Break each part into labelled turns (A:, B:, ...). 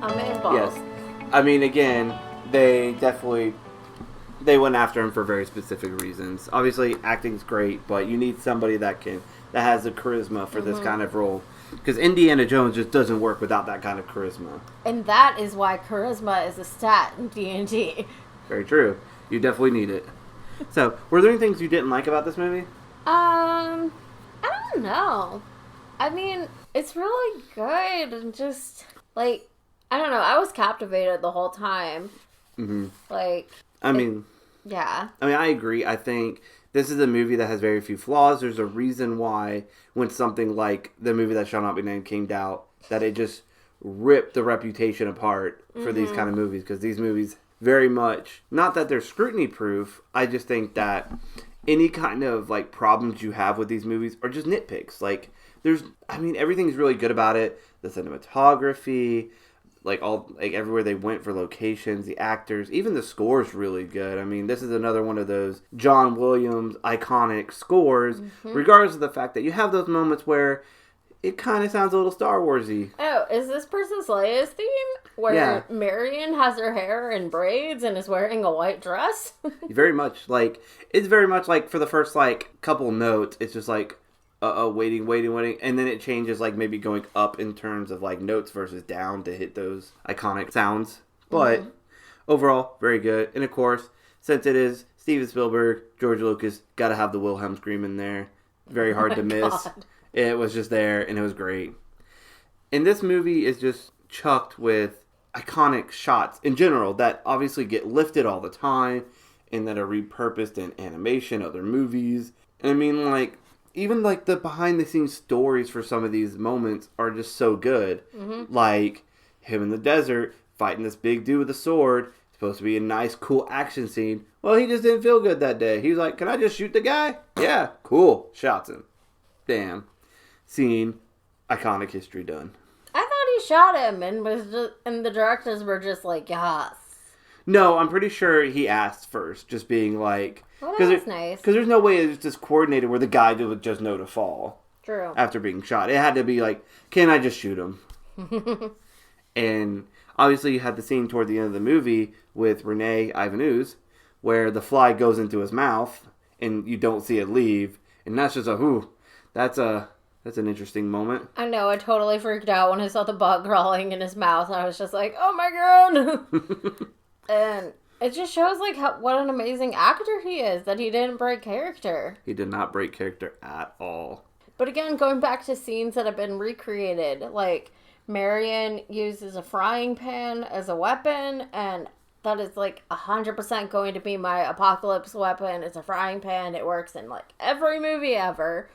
A: I'm involved.
B: Yes. I mean, again, they went after him for very specific reasons. Obviously, acting's great, but you need somebody that has the charisma for this kind of role. Because Indiana Jones just doesn't work without that kind of charisma.
A: And that is why charisma is a stat in D&D.
B: Very true. You definitely need it. So, were there any things you didn't like about this movie?
A: I don't know. I mean, it's really good and just, like, I don't know. I was captivated the whole time.
B: Mm-hmm.
A: Like, yeah.
B: I mean, I agree. I think this is a movie that has very few flaws. There's a reason why when something like the movie that shall not be named came out, that it just ripped the reputation apart for these kind of movies. Because these movies very much, not that they're scrutiny proof, I just think that any kind of like problems you have with these movies are just nitpicks. Like, everything's really good about it. The cinematography, everywhere they went for locations, the actors, even the score's really good. I mean, this is another one of those John Williams iconic scores, regardless of the fact that you have those moments where it kind of sounds a little Star Warsy.
A: Oh, is this Princess Leia's theme? Where Marion has her hair in braids and is wearing a white dress?
B: Very much. It's very much like for the first, couple notes, it's just like, waiting. And then it changes, maybe going up in terms of, notes versus down to hit those iconic sounds. But overall, very good. And, of course, since it is Steven Spielberg, George Lucas, got to have the Wilhelm scream in there. Very hard to miss.
A: God.
B: It was just there, and it was great. And this movie is just chucked with iconic shots in general that obviously get lifted all the time and that are repurposed in animation, other movies. And I mean, even the behind the scenes stories for some of these moments are just so good. Like him in the desert fighting this big dude with a sword. Supposed to be a nice, cool action scene. Well, he just didn't feel good that day. He was like, "Can I just shoot the guy?" Yeah, cool. Shots him. Damn. Scene. Iconic history done.
A: I thought he shot him and the directors were just like, yes.
B: No, I'm pretty sure he asked first, just being like...
A: Well, that's nice.
B: Because there's no way it's just coordinated where the guy would just know to fall.
A: True.
B: After being shot. It had to be like, can I just shoot him? And obviously you had the scene toward the end of the movie with Rene Ivanuz, where the fly goes into his mouth, and you don't see it leave. And that's just that's an interesting moment.
A: I know, I totally freaked out when I saw the bug crawling in his mouth. I was just like, oh my god! And it just shows what an amazing actor he is, that he didn't break character.
B: He did not break character at all.
A: But again, going back to scenes that have been recreated, Marion uses a frying pan as a weapon, and that is 100% going to be my apocalypse weapon. It's a frying pan. It works in every movie ever.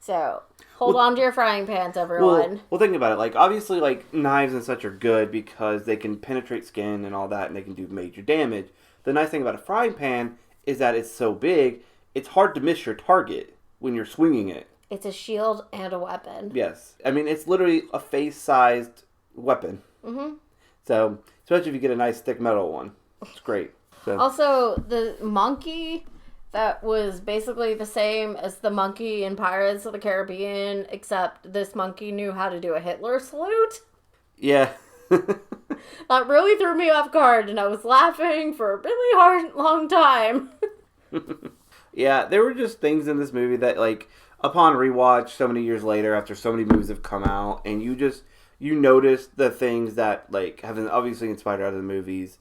A: So, hold on to your frying pans, everyone.
B: Well, think about it. Obviously, knives and such are good because they can penetrate skin and all that, and they can do major damage. The nice thing about a frying pan is that it's so big, it's hard to miss your target when you're swinging it.
A: It's a shield and a weapon.
B: Yes. I mean, it's literally a face-sized weapon. Mm-hmm. So, especially if you get a nice thick metal one. It's great. So.
A: Also, the monkey... that was basically the same as the monkey in Pirates of the Caribbean, except this monkey knew how to do a Hitler salute.
B: Yeah.
A: That really threw me off guard, and I was laughing for a really long time.
B: Yeah, there were just things in this movie that, upon rewatch so many years later, after so many movies have come out, and you notice the things that, have obviously inspired out of the movies.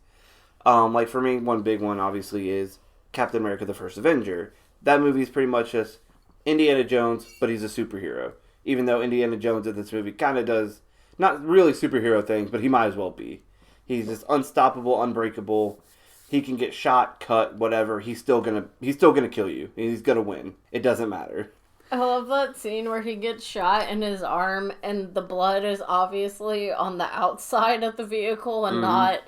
B: For me, one big one, obviously, is Captain America the First Avenger. That movie is pretty much just Indiana Jones, but he's a superhero. Even though Indiana Jones in this movie kind of does, not really superhero things, but he might as well be. He's just unstoppable, unbreakable. He can get shot, cut, whatever. He's still gonna kill you. He's gonna win. It doesn't matter.
A: I love that scene where he gets shot in his arm and the blood is obviously on the outside of the vehicle and not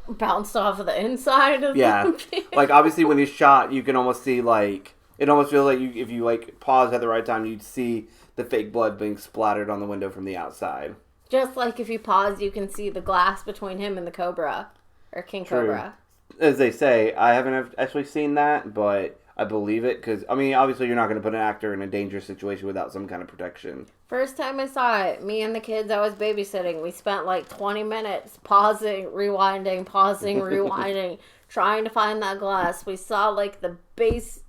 A: bounced off of the inside of the vehicle.
B: Obviously when he's shot, you can almost see, it almost feels like if you, pause at the right time, you'd see the fake blood being splattered on the window from the outside.
A: Just like if you pause, you can see the glass between him and the Cobra. Or King
B: True.
A: Cobra.
B: As they say, I haven't actually seen that, but I believe it. Because, I mean, obviously you're not going to put an actor in a dangerous situation without some kind of protection.
A: First time I saw it, me and the kids I was babysitting, we spent like 20 minutes pausing, rewinding, trying to find that glass. We saw like the base,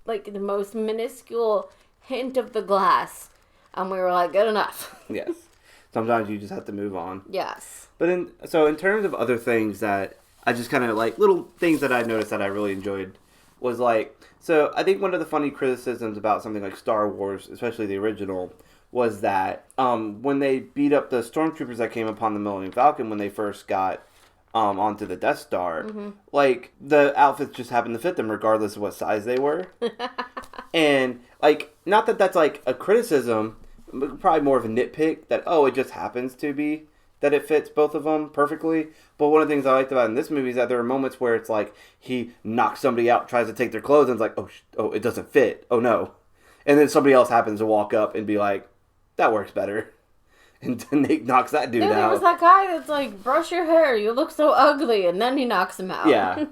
A: like the most minuscule hint of the glass. And we were like, good enough.
B: Yes. Sometimes you just have to move on.
A: Yes.
B: But in terms of other things that I just kind of like, little things that I noticed that I really enjoyed was like, so I think one of the funny criticisms about something like Star Wars, especially the original, was that when they beat up the stormtroopers that came upon the Millennium Falcon when they first got onto the Death Star, like, the outfits just happened to fit them regardless of what size they were. And, like, not that that's, like, a criticism, probably more of a nitpick that, oh, it just happens to be that it fits both of them perfectly. But one of the things I liked about in this movie is that there are moments where it's like he knocks somebody out, tries to take their clothes, and it's like, oh, it doesn't fit. Oh, no. And then somebody else happens to walk up and be like, that works better. And Nate knocks that dude out.
A: There was that guy that's like, brush your hair, you look so ugly, and then he knocks him out.
B: Yeah.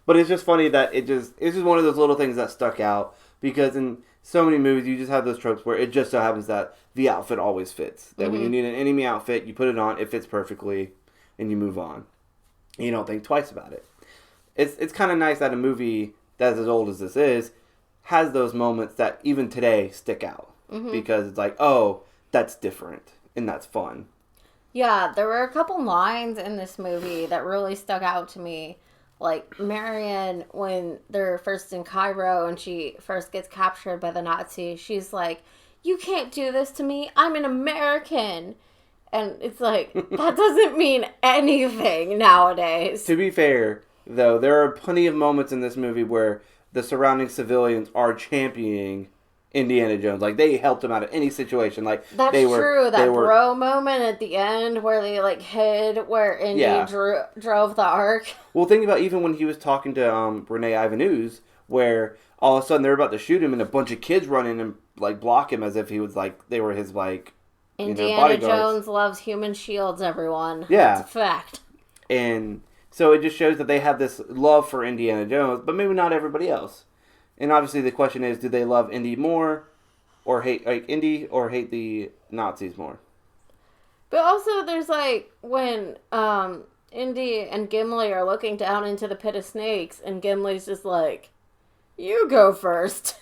B: But it's just funny that it's just one of those little things that stuck out, because in so many movies you just have those tropes where it just so happens that the outfit always fits. That when you need an enemy outfit, you put it on, it fits perfectly, and you move on. And you don't think twice about it. It's kind of nice that a movie that's as old as this is has those moments that even today stick out. Because it's like, oh, that's different, and that's fun.
A: Yeah, there were a couple lines in this movie that really stuck out to me. Like, Marion, when they're first in Cairo and she first gets captured by the Nazis, she's like, you can't do this to me. I'm an American. And it's like, that doesn't mean anything nowadays.
B: To be fair, though, there are plenty of moments in this movie where the surrounding civilians are championing Indiana Jones. Like, they helped him out of any situation. Like,
A: that's true. That bro moment at the end where they, like, hid where Indy drove the Ark.
B: Well, think about even when he was talking to Renee Ivanuz, where all of a sudden they're about to shoot him and a bunch of kids run in and, like, block him as if he was, like, they were his, like,
A: Indiana Jones loves human shields, everyone.
B: Yeah.
A: That's a fact.
B: And so it just shows that they have this love for Indiana Jones, but maybe not everybody else. And obviously the question is, do they love Indy more or hate Indy or hate the Nazis more?
A: But also there's like when Indy and Gimli are looking down into the pit of snakes and Gimli's just like, you go first.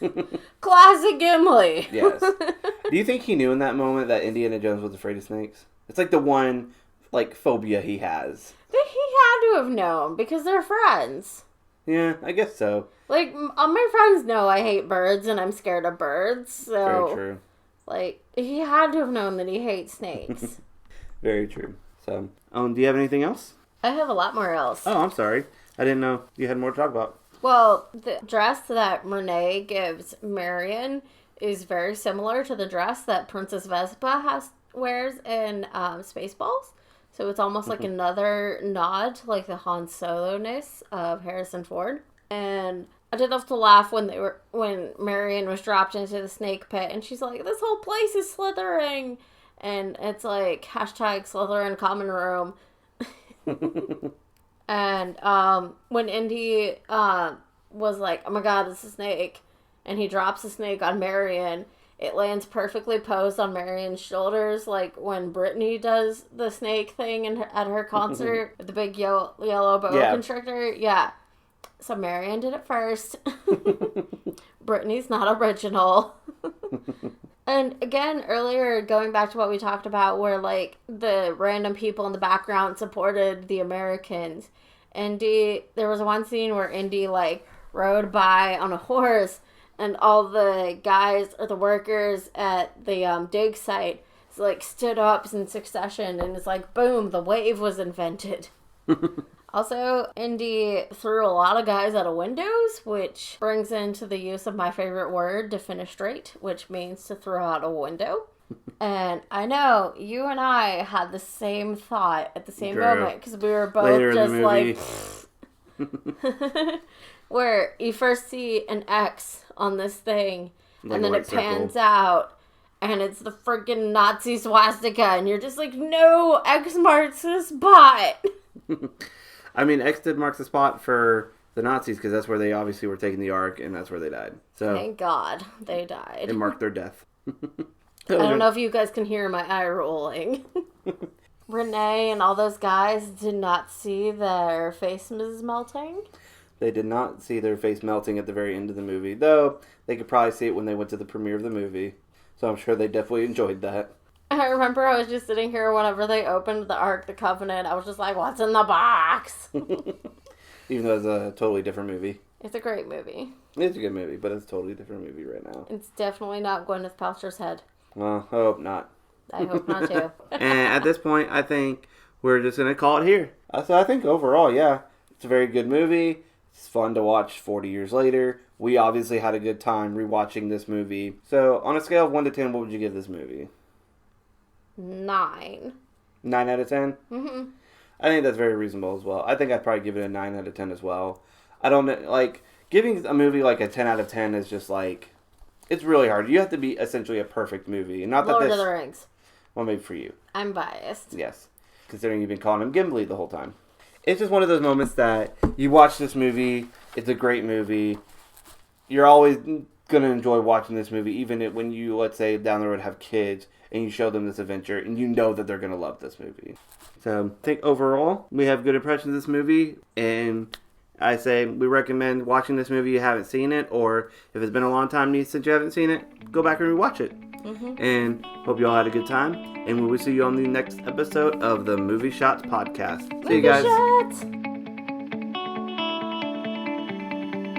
A: Classic Gimli.
B: Yes. Do you think he knew in that moment that Indiana Jones was afraid of snakes? It's like the one like phobia he has.
A: But he had to have known because they're friends.
B: Yeah, I guess so.
A: Like, my friends know I hate birds and I'm scared of birds, so...
B: Very true.
A: Like, he had to have known that he hates snakes.
B: Very true. So, do you have anything else?
A: I have a lot more else.
B: Oh, I'm sorry. I didn't know you had more to talk about.
A: Well, the dress that Renee gives Marion is very similar to the dress that Princess Vespa wears in Spaceballs. So it's almost like another nod to like the Han Solo-ness of Harrison Ford. And I did have to laugh when Marion was dropped into the snake pit and she's like, this whole place is slithering. And it's like hashtag Slytherin common room. And when Indy was like, oh my god, it's a snake, and he drops the snake on Marion, it lands perfectly posed on Marion's shoulders, like when Brittany does the snake thing at her concert with the big yellow boa constrictor. Yeah. So Marion did it first. Brittany's not original. And again, earlier, going back to what we talked about, where, like, the random people in the background supported the Americans. Indy, there was one scene where Indy, like, rode by on a horse, and all the guys, or the workers at the dig site, like, stood up in succession, and it's like, boom, the wave was invented. Also, Indy threw a lot of guys out of windows, which brings into the use of my favorite word, defenestrate, which means to throw out a window. And I know you and I had the same thought at the same moment, because we were both
B: later
A: just like, where you first see an X on this thing, like, and then it pans out, and it's the freaking Nazi swastika, and you're just like, no, X marks the spot.
B: I mean, X did mark the spot for the Nazis, because that's where they obviously were taking the Ark, and that's where they died. So
A: Thank God they died.
B: it marked their death.
A: I don't know if you guys can hear my eye rolling. Renee and all those guys did not see their faces melting.
B: They did not see their face melting at the very end of the movie, though they could probably see it when they went to the premiere of the movie. So I'm sure they definitely enjoyed that.
A: I remember I was just sitting here whenever they opened the Ark, the Covenant. I was just like, what's in the box?
B: Even though it's a totally different movie.
A: It's a great movie.
B: It's a good movie, but it's a totally different movie right now.
A: It's definitely not Gwyneth Paltrow's head.
B: Well, I hope not.
A: I hope not too.
B: And at this point, I think we're just going to call it here. So I think overall, yeah, it's a very good movie. It's fun to watch 40 years later. We obviously had a good time rewatching this movie. So on a scale of 1 to 10, what would you give this movie?
A: 9.
B: 9 out of 10?
A: Mm-hmm.
B: I think that's very reasonable as well. I think I'd probably give it a 9 out of 10 as well. I don't, like, giving a movie like a 10 out of 10 is just like, it's really hard. You have to be essentially a perfect movie. And not that
A: Lord of the Rings.
B: Well, maybe for you.
A: I'm biased.
B: Yes. Considering you've been calling him Gimli the whole time. It's just one of those moments that you watch this movie, it's a great movie. You're always going to enjoy watching this movie, even when you, let's say, down the road have kids, and you show them this adventure, and you know that they're going to love this movie. So, I think overall, we have good impressions of this movie, and I say we recommend watching this movie if you haven't seen it, or if it's been a long time since you haven't seen it, go back and rewatch it. Mm-hmm. And hope you all had a good time, and we will see you on the next episode of the Movie Shots Podcast. See you guys.
A: Shots!